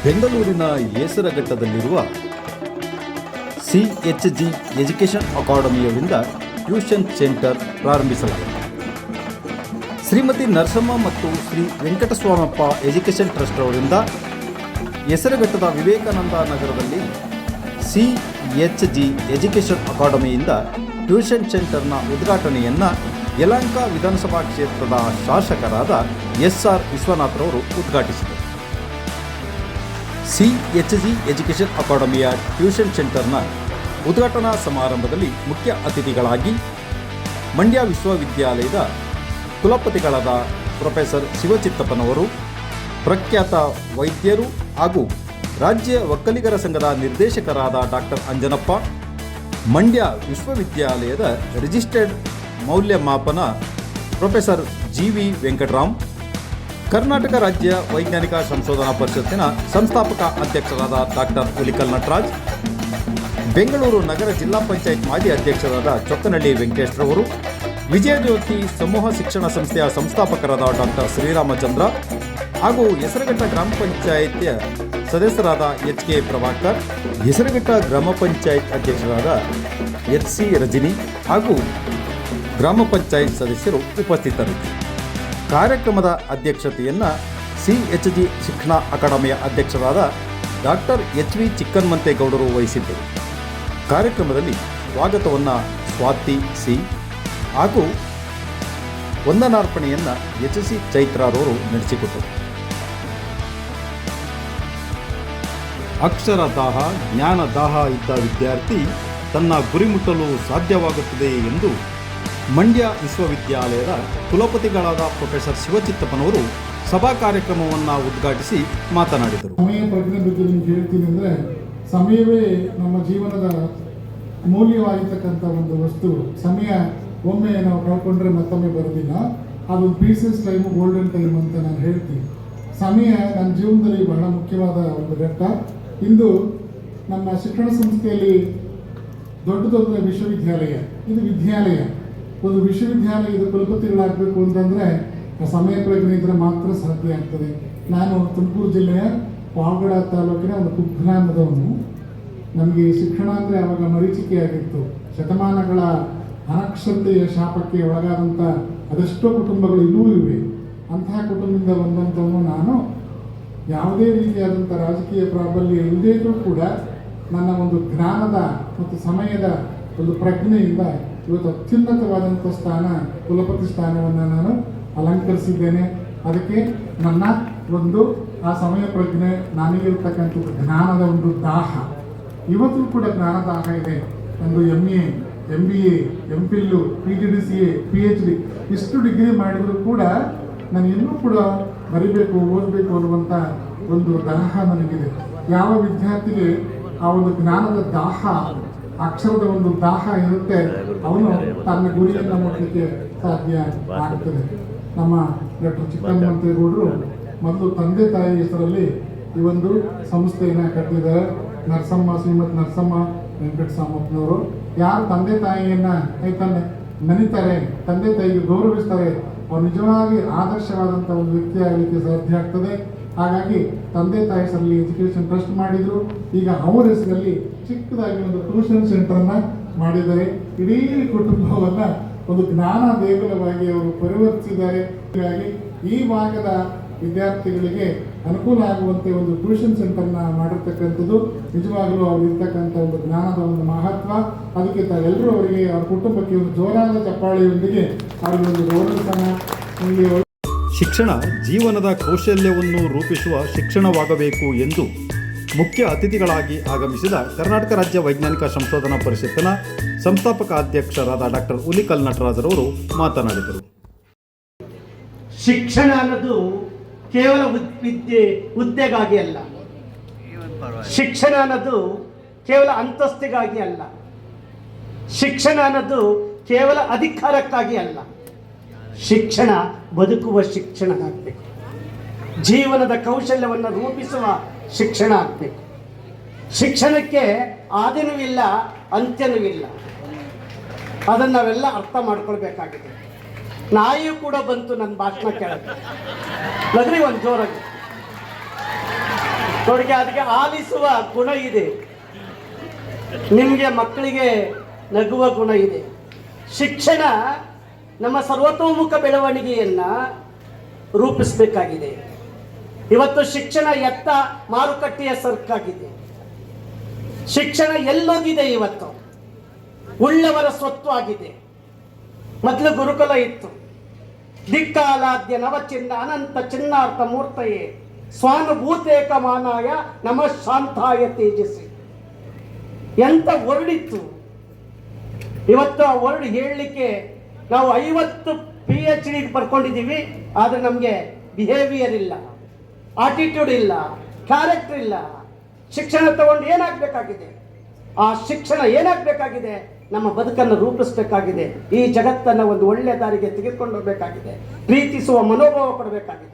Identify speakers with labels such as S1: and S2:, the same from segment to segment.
S1: ಬೆಂಗಳೂರಿನ ಹೇಸರಘಟ್ಟದಲ್ಲಿರುವ CHG education ಅಕಾಡೆಮಿಯವರಿಂದ tuition centre ಪ್ರಾರಂಭಿಸಲಾಗಿದೆ. ಶ್ರೀಮತಿ ನರಸಮ್ಮ ಮತ್ತು ಶ್ರೀ ವೆಂಕಟಸ್ವಾಮಪ್ಪ ಎಜುಕೇಷನ್ ಟ್ರಸ್ಟ್ ಅವರಿಂದ ಹೇಸರಘಟ್ಟದ ವಿವೇಕಾನಂದ ನಗರದಲ್ಲಿ CHG ಎಜುಕೇಷನ್ ಅಕಾಡೆಮಿಯಿಂದ ಟ್ಯೂಷನ್ ಸೆಂಟರ್ನ ಉದ್ಘಾಟನೆಯನ್ನು ಯಲಹಂಕ ವಿಧಾನಸಭಾ ಕ್ಷೇತ್ರದ ಶಾಸಕರಾದ SR ವಿಶ್ವನಾಥ್ರವರು ಉದ್ಘಾಟಿಸಿದರು. CHG ಎಜುಕೇಷನ್ ಅಕಾಡೆಮಿಯ ಟ್ಯೂಷನ್ ಸೆಂಟರ್ನ ಉದ್ಘಾಟನಾ ಸಮಾರಂಭದಲ್ಲಿ ಮುಖ್ಯ ಅತಿಥಿಗಳಾಗಿ ಮಂಡ್ಯ ವಿಶ್ವವಿದ್ಯಾಲಯದ ಕುಲಪತಿಗಳಾದ ಪ್ರೊಫೆಸರ್ ಶಿವಚಿತ್ತಪ್ಪನವರು, ಪ್ರಖ್ಯಾತ ವೈದ್ಯರು ಹಾಗೂ ರಾಜ್ಯ ಒಕ್ಕಲಿಗರ ಸಂಘದ ನಿರ್ದೇಶಕರಾದ ಡಾಕ್ಟರ್ ಅಂಜನಪ್ಪ, ಮಂಡ್ಯ ವಿಶ್ವವಿದ್ಯಾಲಯದ ರಿಜಿಸ್ಟರ್ಡ್ ಮೌಲ್ಯಮಾಪನ ಪ್ರೊಫೆಸರ್ GV ವೆಂಕಟರಾಮ್, ಕರ್ನಾಟಕ ರಾಜ್ಯ ವೈಜ್ಞಾನಿಕ ಸಂಶೋಧನಾ ಪರಿಷತ್ತಿನ ಸಂಸ್ಥಾಪಕ ಅಧ್ಯಕ್ಷರಾದ ಡಾಕ್ಟರ್ ಹುಲಿಕಲ್ ನಟರಾಜ್, ಬೆಂಗಳೂರು ನಗರ ಜಿಲ್ಲಾ ಪಂಚಾಯತ್ ಮಾಜಿ ಅಧ್ಯಕ್ಷರಾದ ಚೊಕ್ಕನಹಳ್ಳಿ ವೆಂಕಟೇಶ್ರವರು, ವಿಜಯಜ್ಯೋತಿ ಸಮೂಹ ಶಿಕ್ಷಣ ಸಂಸ್ಥೆಯ ಸಂಸ್ಥಾಪಕರಾದ ಡಾಕ್ಟರ್ ಶ್ರೀರಾಮಚಂದ್ರ ಹಾಗೂ ಹೆಸರಘಟ್ಟ ಗ್ರಾಮ ಪಂಚಾಯತ್ ಸದಸ್ಯರಾದ HK ಪ್ರಭಾಕರ್, ಹೆಸರಘಟ್ಟ ಗ್ರಾಮ ಪಂಚಾಯತ್ ಅಧ್ಯಕ್ಷರಾದ HC ರಜನಿ ಹಾಗೂ ಗ್ರಾಮ ಪಂಚಾಯತ್ ಸದಸ್ಯರು ಉಪಸ್ಥಿತರಿದ್ದರು. ಕಾರ್ಯಕ್ರಮದ ಅಧ್ಯಕ್ಷತೆಯನ್ನು CHG ಶಿಕ್ಷಣ ಅಕಾಡೆಮಿಯ ಅಧ್ಯಕ್ಷರಾದ ಡಾಕ್ಟರ್ HV ಚಿಕ್ಕನ್ಮಂತೇಗೌಡರು ವಹಿಸಿದ್ದರು. ಕಾರ್ಯಕ್ರಮದಲ್ಲಿ ಸ್ವಾಗತವನ್ನು ಸ್ವಾತಿ C ಹಾಗೂ ವಂದನಾರ್ಪಣೆಯನ್ನು HC ಚೈತ್ರಾರವರು ನಡೆಸಿಕೊಟ್ಟರು. ಅಕ್ಷರ ದಾಹ, ಜ್ಞಾನ ದಾಹ ಇದ್ದ ವಿದ್ಯಾರ್ಥಿ ತನ್ನ ಗುರಿ ಮುಟ್ಟಲು ಸಾಧ್ಯವಾಗುತ್ತದೆ ಎಂದು ಮಂಡ್ಯ ವಿಶ್ವವಿದ್ಯಾಲಯದ ಕುಲಪತಿಗಳಾದ ಪ್ರೊಫೆಸರ್ ಶಿವಚಿತ್ತಪ್ಪನವರು ಸಭಾ ಕಾರ್ಯಕ್ರಮವನ್ನು ಉದ್ಘಾಟಿಸಿ ಮಾತನಾಡಿದರು.
S2: ಸಮಯ ಪ್ರಜ್ಞೆ ಬಗ್ಗೆ ನಿಮ್ಗೆ ಹೇಳ್ತೀನಿ ಅಂದರೆ, ಸಮಯವೇ ನಮ್ಮ ಜೀವನದ ಮೌಲ್ಯವಾಗಿರ್ತಕ್ಕಂಥ ಒಂದು ವಸ್ತು. ಸಮಯ ಒಮ್ಮೆ ನಾವು ಕಳ್ಕೊಂಡ್ರೆ ಮತ್ತೊಮ್ಮೆ ಬರೋದಿಲ್ಲ. ಅದೊಂದು ಪ್ರೀಸಿಯಸ್ ಟೈಮು, ಗೋಲ್ಡನ್ ಟೈಮ್ ಅಂತ ನಾನು ಹೇಳ್ತೀನಿ. ಸಮಯ ನನ್ನ ಜೀವನದಲ್ಲಿ ಬಹಳ ಮುಖ್ಯವಾದ ಒಂದು ಘಟ್ಟ. ಇಂದು ನಮ್ಮ ಶಿಕ್ಷಣ ಸಂಸ್ಥೆಯಲ್ಲಿ ದೊಡ್ಡ ವಿಶ್ವವಿದ್ಯಾಲಯ, ಇದು ವಿದ್ಯಾಲಯ. ಒಂದು ವಿಶ್ವವಿದ್ಯಾಲಯದ ಕುಲಪತಿಗಳಾಗಬೇಕು ಅಂತಂದರೆ ಸಮಯ ಪ್ರಜ್ಞೆ ಇದ್ದರೆ ಮಾತ್ರ ಸಾಧ್ಯ ಆಗ್ತದೆ. ನಾನು ತುಮಕೂರು ಜಿಲ್ಲೆಯ ಪಾವಗಡ ತಾಲೂಕಿನ ಒಂದು ಕುಗ್ರಾಮದವನು. ನಮಗೆ ಶಿಕ್ಷಣ ಅಂದರೆ ಆವಾಗ ಮರೀಚಿಕೆಯಾಗಿತ್ತು. ಶತಮಾನಗಳ ಅನಕ್ಷರತೆಯ ಶಾಪಕ್ಕೆ ಒಳಗಾದಂಥ ಅದೆಷ್ಟೋ ಕುಟುಂಬಗಳು ಇನ್ನೂ ಇವೆ. ಅಂತಹ ಕುಟುಂಬದಿಂದ ಬಂದಂಥವನು ನಾನು. ಯಾವುದೇ ರೀತಿಯಾದಂಥ ರಾಜಕೀಯ ಪ್ರಾಬಲ್ಯ ಇಲ್ಲದೇ ಇದ್ರೂ ಕೂಡ ನನ್ನ ಒಂದು ಜ್ಞಾನದ ಮತ್ತು ಸಮಯದ ಒಂದು ಪ್ರಜ್ಞೆಯಿಂದ ಇವತ್ತು ಅತ್ಯುನ್ನತವಾದಂಥ ಸ್ಥಾನ, ಕುಲಪತಿ ಸ್ಥಾನವನ್ನು ನಾನು ಅಲಂಕರಿಸಿದ್ದೇನೆ. ಅದಕ್ಕೆ ನನ್ನ ಒಂದು ಆ ಸಮಯ ಪ್ರಜ್ಞೆ, ನನಗಿರ್ತಕ್ಕಂಥದ್ದು ಜ್ಞಾನದ ಒಂದು ದಾಹ. ಇವತ್ತು ಕೂಡ ಜ್ಞಾನ ದಾಹ ಇದೆ. ಒಂದು MA, MBA, MPhil, PGDCA, PhD ಇಷ್ಟು ಡಿಗ್ರಿ ಮಾಡಿದರೂ ಕೂಡ ನಾನು ಇನ್ನೂ ಕೂಡ ಬರಿಬೇಕು, ಓದಬೇಕು ಅನ್ನುವಂಥ ಒಂದು ದಾಹ ನನಗಿದೆ. ಯಾವ ವಿದ್ಯಾರ್ಥಿಗೆ ಆ ಒಂದು ಜ್ಞಾನದ ದಾಹ, ಅಕ್ಷರದ ಒಂದು ದಾಹ ಇರುತ್ತೆ, ಅವನು ತನ್ನ ಗುರಿಯನ್ನು ಮುಟ್ಟಲಿಕ್ಕೆ ಸಾಧ್ಯ ಆಗ್ತದೆ. ನಮ್ಮ ಡಾಕ್ಟರ್ ಚಿಕ್ಕನ್ಮಂತೇಗೌಡರು ಮೊದಲು ತಂದೆ ತಾಯಿ ಹೆಸರಲ್ಲಿ ಈ ಒಂದು ಸಂಸ್ಥೆಯನ್ನು ಕಟ್ಟಿದ್ದಾರೆ. ನರಸಮ್ಮ, ಶ್ರೀಮತಿ ನರಸಮ್ಮ ವೆಂಕಟಸ್ವಾಮಪ್ಪನವರು. ಯಾರು ತಂದೆ ತಾಯಿಯನ್ನು ನೆನೀತಾರೆ, ತಂದೆ ತಾಯಿಗೆ ಗೌರವಿಸ್ತಾರೆ, ಅವ್ರು ನಿಜವಾಗಿ ಆದರ್ಶವಾದಂಥ ಒಂದು ವ್ಯಕ್ತಿ ಆಗಲಿಕ್ಕೆ ಸಾಧ್ಯ ಆಗ್ತದೆ. ಹಾಗಾಗಿ ತಂದೆ ತಾಯಿ ಹೆಸರಲ್ಲಿ ಎಜುಕೇಷನ್ ಟ್ರಸ್ಟ್ ಮಾಡಿದರು. ಈಗ ಅವರ ಹೆಸರಲ್ಲಿ ಚಿಕ್ಕದಾಗಿ ಒಂದು ಟ್ಯೂಷನ್ ಸೆಂಟರ್ನ ಮಾಡಿದ್ದಾರೆ. ಇಡೀ ಕುಟುಂಬವನ್ನು ಒಂದು ಜ್ಞಾನ ದೇಗುಲವಾಗಿ ಅವರು ಪರಿವರ್ತಿಸಿದ್ದಾರೆ. ಹೀಗಾಗಿ ಈ ಭಾಗದ ವಿದ್ಯಾರ್ಥಿಗಳಿಗೆ ಅನುಕೂಲ ಆಗುವಂತೆ ಒಂದು ಟ್ಯೂಷನ್ ಸೆಂಟರ್ನ ಮಾಡಿರ್ತಕ್ಕಂಥದ್ದು ನಿಜವಾಗಲೂ ಅವ್ರು ಇರ್ತಕ್ಕಂಥ ಒಂದು ಜ್ಞಾನದ ಒಂದು ಮಹತ್ವ. ಅದಕ್ಕೆ ತಾವೆಲ್ಲರೂ ಅವರಿಗೆ, ಅವ್ರ ಕುಟುಂಬಕ್ಕೆ ಒಂದು ಜೋರಾದ ಚಪ್ಪಾಳೆಯೊಂದಿಗೆ ಅವರಿಗೆ ಒಂದು ಗೌರವಿಸೋಣ.
S1: ಶಿಕ್ಷಣ ಜೀವನದ ಕೌಶಲ್ಯವನ್ನು ರೂಪಿಸುವ ಶಿಕ್ಷಣವಾಗಬೇಕು ಎಂದು ಮುಖ್ಯ ಅತಿಥಿಗಳಾಗಿ ಆಗಮಿಸಿದ ಕರ್ನಾಟಕ ರಾಜ್ಯ ವೈಜ್ಞಾನಿಕ ಸಂಶೋಧನಾ ಪರಿಷತ್ತಿನ ಸಂಸ್ಥಾಪಕ ಅಧ್ಯಕ್ಷರಾದ ಡಾಕ್ಟರ್ ಹುಲಿಕಲ್ ನಟರಾಜರವರು ಮಾತನಾಡಿದರು.
S3: ಶಿಕ್ಷಣ ಅನ್ನೋದು ಕೇವಲ ಹುದ್ದೆಗಾಗಿ ಅಲ್ಲ, ಶಿಕ್ಷಣ ಅನ್ನೋದು ಕೇವಲ ಅಂತಸ್ತಿಗಾಗಿ ಅಲ್ಲ, ಶಿಕ್ಷಣ ಅನ್ನೋದು ಕೇವಲ ಅಧಿಕಾರಕ್ಕಾಗಿ ಅಲ್ಲ. ಶಿಕ್ಷಣ ಬದುಕುವ ಶಿಕ್ಷಣ ಆಗಬೇಕು. ಜೀವನದ ಕೌಶಲ್ಯವನ್ನು ರೂಪಿಸುವ ಶಿಕ್ಷಣ ಆಗಬೇಕು. ಶಿಕ್ಷಣಕ್ಕೆ ಆದಿನೂ ಇಲ್ಲ, ಅಂತ್ಯನೂ ಇಲ್ಲ. ಅದನ್ನು ನಾವೆಲ್ಲ ಅರ್ಥ ಮಾಡ್ಕೊಳ್ಬೇಕಾಗಿದೆ. ನಾಯಿಯೂ ಕೂಡ ಬಂತು ನನ್ನ ಭಾಷಣ ಕೇಳಕ್ಕೆ. ನಗರಿ ಒಂದು ಜೋರಾಗಿ ನೋಡಿ, ಅದಕ್ಕೆ ಆಲಿಸುವ ಗುಣ ಇದೆ, ನಿಮಗೆ ಮಕ್ಕಳಿಗೆ ನಗುವ ಗುಣ ಇದೆ. ಶಿಕ್ಷಣ ನಮ್ಮ ಸರ್ವತೋಮುಖ ಬೆಳವಣಿಗೆಯನ್ನು ರೂಪಿಸಬೇಕಾಗಿದೆ. ಇವತ್ತು ಶಿಕ್ಷಣ ಎತ್ತ ಮಾರುಕಟ್ಟೆಯ ಸರಕಾಗಿದೆ. ಶಿಕ್ಷಣ ಎಲ್ಲೋಗಿದೆ? ಇವತ್ತು ಉಳ್ಳವರ ಸ್ವತ್ತು ಆಗಿದೆ. ಮೊದಲು ಗುರುಕುಲ ಇತ್ತು. ದಿಕ್ಕಾಲಾದ್ಯ ನವಚಿನ್ನ ಅನಂತ ಚಿನ್ನಾರ್ಥ ಮೂರ್ತಯೇ ಸ್ವಾನುಭೂತೇಕ ಮಾನಾಯ ನಮ ಶಾಂತಾಯ ತೇಜಸ್ವಿ. ಎಂತ ವರ್ಡಿತ್ತು. ಇವತ್ತು ಆ ವರ್ಡ್ ಹೇಳಲಿಕ್ಕೆ ನಾವು 50 PhD ಬರ್ಕೊಂಡಿದ್ದೀವಿ, ಆದರೆ ನಮಗೆ ಬಿಹೇವಿಯರ್ ಇಲ್ಲ, ಆಟಿಟ್ಯೂಡ್ ಇಲ್ಲ, ಕ್ಯಾರೆಕ್ಟರ್ ಇಲ್ಲ. ಶಿಕ್ಷಣ ತಗೊಂಡು ಏನಾಗಬೇಕಾಗಿದೆ? ಆ ಶಿಕ್ಷಣ ಏನಾಗಬೇಕಾಗಿದೆ? ನಮ್ಮ ಬದುಕನ್ನು ರೂಪಿಸಬೇಕಾಗಿದೆ. ಈ ಜಗತ್ತನ್ನು ಒಂದು ಒಳ್ಳೆಯ ದಾರಿಗೆ ತೆಗೆದುಕೊಂಡು ಹೋಗಬೇಕಾಗಿದೆ. ಪ್ರೀತಿಸುವ ಮನೋಭಾವ ಕೊಡಬೇಕಾಗಿದೆ.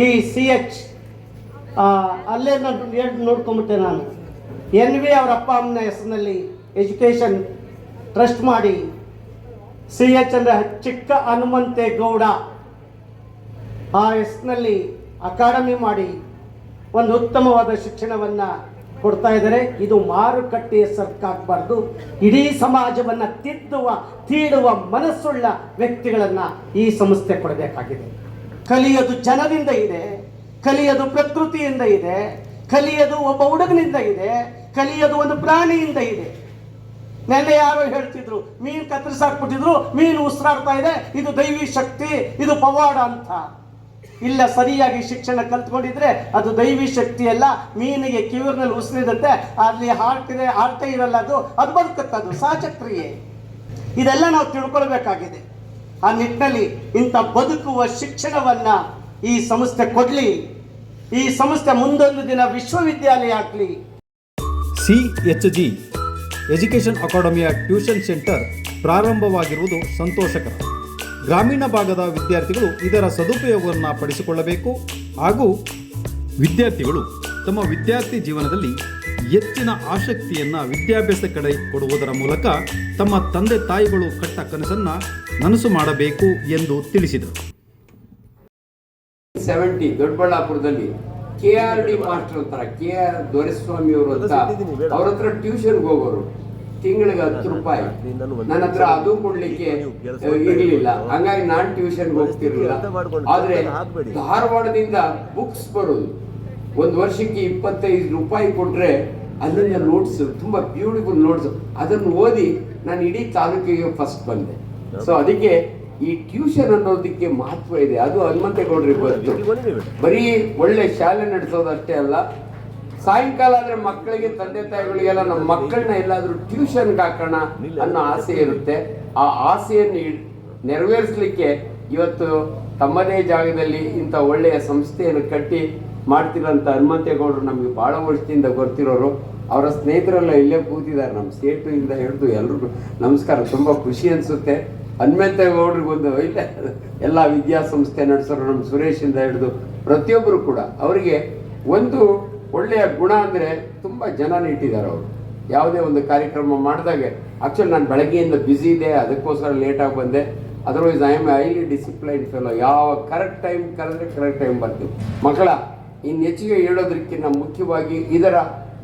S3: ಈ CH ಅಲ್ಲೇ ನೋಡ್ಕೊಂಬಿಟ್ಟೆ ನಾನು. NV ಅವರ ಅಪ್ಪ ಅಮ್ಮನ ಹೆಸರಿನಲ್ಲಿ ಎಜುಕೇಷನ್ ಟ್ರಸ್ಟ್ ಮಾಡಿ, CH ಅಂದರೆ ಚಿಕ್ಕ ಹನುಮಂತೇಗೌಡ ಆ ಹೆಸರಿನಲ್ಲಿ ಅಕಾಡೆಮಿ ಮಾಡಿ ಒಂದು ಉತ್ತಮವಾದ ಶಿಕ್ಷಣವನ್ನು ಕೊಡ್ತಾ ಇದ್ದಾರೆ. ಇದು ಮಾರುಕಟ್ಟೆಯ ಸರ್ಕಾಗಬಾರ್ದು. ಇಡೀ ಸಮಾಜವನ್ನು ತೀಡುವ ಮನಸ್ಸುಳ್ಳ ವ್ಯಕ್ತಿಗಳನ್ನು ಈ ಸಂಸ್ಥೆ ಕೊಡಬೇಕಾಗಿದೆ. ಕಲಿಯೋದು ಜನರಿಂದ ಇದೆ, ಕಲಿಯೋದು ಪ್ರಕೃತಿಯಿಂದ ಇದೆ, ಕಲಿಯೋದು ಒಬ್ಬ ಹುಡುಗನಿಂದ ಇದೆ, ಕಲಿಯೋದು ಒಂದು ಪ್ರಾಣಿಯಿಂದ ಇದೆ. ನೆನ್ನೆ ಯಾರೋ ಹೇಳ್ತಿದ್ರು, ಮೀನು ಕತ್ತರಿಸಾಕ್ಬಿಟ್ಟಿದ್ರು, ಮೀನು ಉಸಿರಾಡ್ತಾ ಇದೆ, ಇದು ದೈವಿ ಶಕ್ತಿ, ಇದು ಪವಾಡ ಅಂತ. ಇಲ್ಲ, ಸರಿಯಾಗಿ ಶಿಕ್ಷಣ ಕಲ್ತ್ಕೊಂಡಿದ್ರೆ ಅದು ದೈವಿ ಶಕ್ತಿ ಅಲ್ಲ. ಮೀನಿಗೆ ಕಿವಿನಲ್ಲಿ ಉಸಿರಿರುತ್ತೆ, ಅಲ್ಲಿ ಹಾರ್ಟೇ ಇರಲ್ಲ, ಅದು ಬದುಕುತ್ತದು, ಸಹಜ ಕ್ರಿಯೆ. ಇದೆಲ್ಲ ನಾವು ತಿಳ್ಕೊಳ್ಬೇಕಾಗಿದೆ. ಆ ನಿಟ್ಟಿನಲ್ಲಿ ಇಂಥ ಬದುಕುವ ಶಿಕ್ಷಣವನ್ನ ಈ ಸಂಸ್ಥೆ ಕೊಡ್ಲಿ. ಈ ಸಂಸ್ಥೆ ಮುಂದೊಂದು ದಿನ ವಿಶ್ವವಿದ್ಯಾಲಯ ಆಗಲಿ.
S1: CHG ಎಜುಕೇಷನ್ ಅಕಾಡೆಮಿಯ ಟ್ಯೂಷನ್ ಸೆಂಟರ್ ಪ್ರಾರಂಭವಾಗಿರುವುದು ಸಂತೋಷಕರ. ಗ್ರಾಮೀಣ ಭಾಗದ ವಿದ್ಯಾರ್ಥಿಗಳು ಇದರ ಸದುಪಯೋಗವನ್ನು ಪಡಿಸಿಕೊಳ್ಳಬೇಕು ಹಾಗೂ ವಿದ್ಯಾರ್ಥಿಗಳು ತಮ್ಮ ವಿದ್ಯಾರ್ಥಿ ಜೀವನದಲ್ಲಿ ಹೆಚ್ಚಿನ ಆಸಕ್ತಿಯನ್ನು ವಿದ್ಯಾಭ್ಯಾಸ ಕಡೆ ಕೊಡುವುದರ ಮೂಲಕ ತಮ್ಮ ತಂದೆ ತಾಯಿಗಳು ಕಟ್ಟ ಕನಸನ್ನು ನನಸು ಮಾಡಬೇಕು ಎಂದು ತಿಳಿಸಿದರು.
S4: 70 ದೊಡ್ಡಬಳ್ಳಾಪುರದಲ್ಲಿ KRD ಮಾಸ್ಟರ್ ಅಂತಾರೆ, KR ದೊರೆಸ್ವಾಮಿ ಅವರು ಅಂತ, ಅವ್ರ ಹತ್ರ ಟ್ಯೂಷನ್ಗೆ ಹೋಗೋರು. ತಿಂಗಳಿಗೆ 10 ರೂಪಾಯಿ. ನನ್ನ ಹತ್ರ ಅದು ಕೊಡ್ಲಿಕ್ಕೆ ಇರಲಿಲ್ಲ, ಹಂಗಾಗಿ ನಾನು ಟ್ಯೂಷನ್ಗೆ ಹೋಗ್ತಿರ್ಲಿಲ್ಲ. ಆದ್ರೆ ಧಾರವಾಡದಿಂದ ಬುಕ್ಸ್ ಬರೋದು, ಒಂದು ವರ್ಷಕ್ಕೆ 25 ರೂಪಾಯಿ ಕೊಟ್ರೆ ಅಲ್ಲಿಂದ ನೋಟ್ಸ್, ತುಂಬಾ ಬ್ಯೂಟಿಫುಲ್ ನೋಟ್ಸ್, ಅದನ್ನು ಓದಿ ನಾನು ಇಡೀ ತಾಲೂಕಿಗೆ ಫಸ್ಟ್ ಬಂದೆ. ಸೊ ಅದಕ್ಕೆ ಈ ಟ್ಯೂಷನ್ ಅನ್ನೋದಕ್ಕೆ ಮಹತ್ವ ಇದೆ. ಅದು ಹನುಮಂತೇಗೌಡರಿಗೆ ಗೊತ್ತು. ಬರೀ ಒಳ್ಳೆ ಶಾಲೆ ನಡೆಸೋದಷ್ಟೇ ಅಲ್ಲ, ಸಾಯಂಕಾಲ ಆದ್ರೆ ಮಕ್ಕಳಿಗೆ, ತಂದೆ ತಾಯಿಗಳಿಗೆಲ್ಲ ನಮ್ಮ ಮಕ್ಕಳನ್ನ ಎಲ್ಲಾದ್ರೂ ಟ್ಯೂಷನ್ಗೆ ಹಾಕೋಣ ಅನ್ನೋ ಆಸೆ ಇರುತ್ತೆ. ಆ ಆಸೆಯನ್ನು ನೆರವೇರಿಸಲಿಕ್ಕೆ ಇವತ್ತು ತಮ್ಮದೇ ಜಾಗದಲ್ಲಿ ಇಂಥ ಒಳ್ಳೆಯ ಸಂಸ್ಥೆಯನ್ನು ಕಟ್ಟಿ ಮಾಡ್ತಿರೋಂಥ ಹನುಮಂತೇಗೌಡರು ನಮಗೆ ಬಹಳ ವರ್ಷದಿಂದ ಗೊತ್ತಿರೋರು. ಅವರ ಸ್ನೇಹಿತರೆಲ್ಲ ಇಲ್ಲೇ ಕೂತಿದ್ದಾರೆ, ನಮ್ಮ ಸೇಟುಯಿಂದ ಹಿಡಿದು ಎಲ್ರಿಗೂ ನಮಸ್ಕಾರ. ತುಂಬ ಖುಷಿ ಅನಿಸುತ್ತೆ. ಹನುಮಂತೇಗೌಡರಿಗೊಂದು ಇಲ್ಲ, ಎಲ್ಲ ವಿದ್ಯಾಸಂಸ್ಥೆ ನಡೆಸೋರು, ನಮ್ಮ ಸುರೇಶಿಂದ ಹಿಡಿದು ಪ್ರತಿಯೊಬ್ಬರು ಕೂಡ ಅವರಿಗೆ ಒಂದು ಒಳ್ಳೆಯ ಗುಣ ಅಂದರೆ ತುಂಬ ಜನನ ಇಟ್ಟಿದ್ದಾರೆ ಅವರು. ಯಾವುದೇ ಒಂದು ಕಾರ್ಯಕ್ರಮ ಮಾಡಿದಾಗೆ, ಆ್ಯಕ್ಚುಲಿ ನಾನು ಬೆಳಗ್ಗೆಯಿಂದ ಬ್ಯುಸಿ ಇದೆ, ಅದಕ್ಕೋಸ್ಕರ ಲೇಟಾಗಿ ಬಂದೆ. Otherwise I am highly discipline fellow. ಯಾವ ಕರೆಕ್ಟ್ ಟೈಮ್ ಕರೆದ್ರೆ ಕರೆಕ್ಟ್ ಟೈಮ್ ಬರ್ತೀವಿ. ಮಕ್ಕಳ ಇನ್ನು ಹೆಚ್ಚಿಗೆ ಹೇಳೋದಕ್ಕಿಂತ ಮುಖ್ಯವಾಗಿ ಇದರ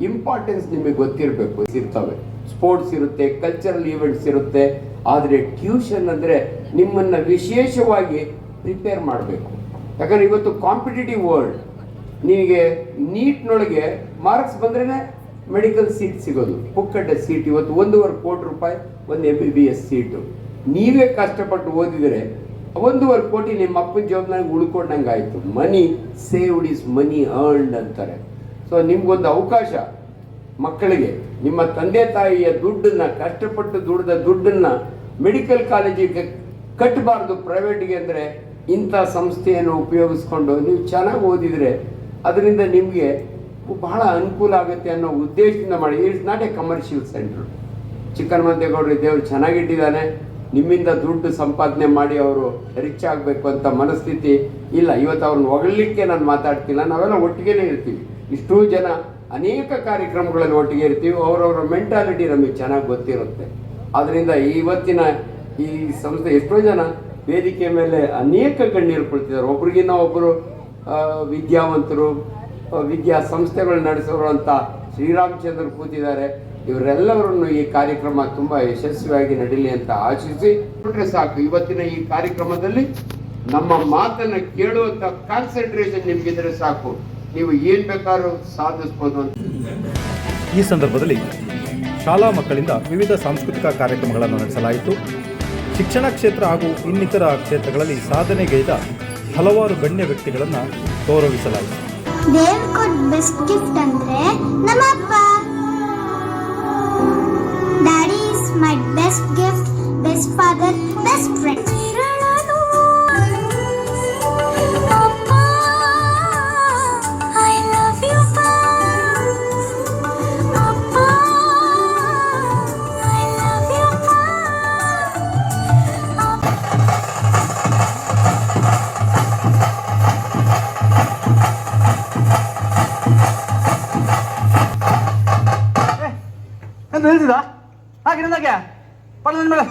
S4: ಇಂಪಾರ್ಟೆನ್ಸ್ ನಿಮಗೆ ಗೊತ್ತಿರಬೇಕು. ಇರ್ತವೆ, ಸ್ಪೋರ್ಟ್ಸ್ ಇರುತ್ತೆ, ಕಲ್ಚರಲ್ ಈವೆಂಟ್ಸ್ ಇರುತ್ತೆ. ಆದರೆ ಟ್ಯೂಷನ್ ಅಂದರೆ ನಿಮ್ಮನ್ನು ವಿಶೇಷವಾಗಿ ಪ್ರಿಪೇರ್ ಮಾಡಬೇಕು. ಯಾಕಂದರೆ ಇವತ್ತು ಕಾಂಪಿಟೇಟಿವ್ ವರ್ಲ್ಡ್, ನಿಮಗೆ ನೀಟ್ನೊಳಗೆ ಮಾರ್ಕ್ಸ್ ಬಂದ್ರೇ ಮೆಡಿಕಲ್ ಸೀಟ್ ಸಿಗೋದು, ಪುಕ್ಕಟ್ಟೆ ಸೀಟ್. ಇವತ್ತು 1.25 ಕೋಟಿ ರೂಪಾಯಿ ಒಂದು MBBS ಸೀಟು. ನೀವೇ ಕಷ್ಟಪಟ್ಟು ಓದಿದರೆ 1.25 ಕೋಟಿ ನಿಮ್ಮ ಅಪ್ಪನ ಜವಾಬ್ದಾರಿಗೆ ಉಳ್ಕೊಂಡಂಗೆ ಆಯಿತು. ಮನಿ ಸೇವ್ಡ್ ಇಸ್ ಮನಿ ಅರ್ನ್ಡ್ ಅಂತಾರೆ. ಸೊ ನಿಮ್ಗೊಂದು ಅವಕಾಶ, ಮಕ್ಕಳಿಗೆ ನಿಮ್ಮ ತಂದೆ ತಾಯಿಯ ದುಡ್ಡನ್ನು, ಕಷ್ಟಪಟ್ಟು ದುಡ್ದ ದುಡ್ಡನ್ನು ಮೆಡಿಕಲ್ ಕಾಲೇಜಿಗೆ ಕಟ್ಟಬಾರ್ದು, ಪ್ರೈವೇಟ್ಗೆ. ಅಂದರೆ ಇಂಥ ಸಂಸ್ಥೆಯನ್ನು ಉಪಯೋಗಿಸ್ಕೊಂಡು ನೀವು ಚೆನ್ನಾಗಿ ಓದಿದರೆ ಅದರಿಂದ ನಿಮಗೆ ಬಹಳ ಅನುಕೂಲ ಆಗುತ್ತೆ ಅನ್ನೋ ಉದ್ದೇಶದಿಂದ ಮಾಡಿ. It's not a commercial centre. ಚಿಕ್ಕಹನುಮಂತೇಗೌಡರು ದೇವರು ಚೆನ್ನಾಗಿಟ್ಟಿದ್ದಾನೆ. ನಿಮ್ಮಿಂದ ದುಡ್ಡು ಸಂಪಾದನೆ ಮಾಡಿ ಅವರು ರಿಚ್ ಆಗಬೇಕು ಅಂತ ಮನಸ್ಥಿತಿ ಇಲ್ಲ. ಇವತ್ತು ಅವ್ರನ್ನ ಹೊಗಳಲಿಕ್ಕೆ ನಾನು ಮಾತಾಡ್ತಿಲ್ಲ, ನಾವೆಲ್ಲ ಒಟ್ಟಿಗೆ ಇರ್ತೀವಿ. ಇಷ್ಟೂ ಜನ ಅನೇಕ ಕಾರ್ಯಕ್ರಮಗಳಲ್ಲಿ ಒಟ್ಟಿಗೆ ಇರ್ತೀವಿ. ಅವರವರ ಮೆಂಟಾಲಿಟಿ ನಮಗೆ ಚೆನ್ನಾಗಿ ಗೊತ್ತಿರುತ್ತೆ. ಆದ್ದರಿಂದ ಇವತ್ತಿನ ಈ ಸಂಸ್ಥೆ ಎಷ್ಟೋ ಜನ ವೇದಿಕೆ ಮೇಲೆ ಅನೇಕ ಕಣ್ಣೀರು ಕೊಡ್ತಿದ್ದಾರೆ. ಒಬ್ರಿಗಿನ್ನ ಒಬ್ಬರು ವಿದ್ಯಾವಂತರು, ವಿದ್ಯಾ ಸಂಸ್ಥೆಗಳು ನಡೆಸಿರುವಂಥ ಶ್ರೀರಾಮಚಂದ್ರ ಕೂತಿದ್ದಾರೆ. ಇವರೆಲ್ಲವರನ್ನು ಈ ಕಾರ್ಯಕ್ರಮ ತುಂಬ ಯಶಸ್ವಿಯಾಗಿ ನಡೀಲಿ ಅಂತ ಆಶಿಸಿ ಬಿಟ್ರೆ ಸಾಕು. ಇವತ್ತಿನ ಈ ಕಾರ್ಯಕ್ರಮದಲ್ಲಿ ನಮ್ಮ ಮಾತನ್ನು ಕೇಳುವಂಥ ಕಾನ್ಸಂಟ್ರೇಷನ್ ನಿಮಗಿದ್ರೆ ಸಾಕು, ನೀವು ಏನು ಬೇಕಾದ್ರೂ ಸಾಧಿಸ್ಬೋದು ಅಂತ.
S1: ಈ ಸಂದರ್ಭದಲ್ಲಿ ಶಾಲಾ ಮಕ್ಕಳಿಂದ ವಿವಿಧ ಸಾಂಸ್ಕೃತಿಕ ಕಾರ್ಯಕ್ರಮಗಳನ್ನು ನಡೆಸಲಾಯಿತು. ಶಿಕ್ಷಣ ಕ್ಷೇತ್ರ ಹಾಗೂ ಇನ್ನಿತರ ಕ್ಷೇತ್ರಗಳಲ್ಲಿ ಸಾಧನೆಗೈದ ಹಲವಾರು ಗಣ್ಯ ವ್ಯಕ್ತಿಗಳನ್ನು ಗೌರವಿಸಲಾಯಿತು.
S5: ದೇವ್ರ ಕೊಟ್ಟ ಬೆಸ್ಟ್ ಗಿಫ್ಟ್ ಅಂದ್ರೆ ನಮ್ಮಪ್ಪ. Daddy is my best gift, best father, best friend.
S3: ನಿಲ್ಸಿದ ಹಾಗೆ ಪಡೆದ ಮೇಲೆ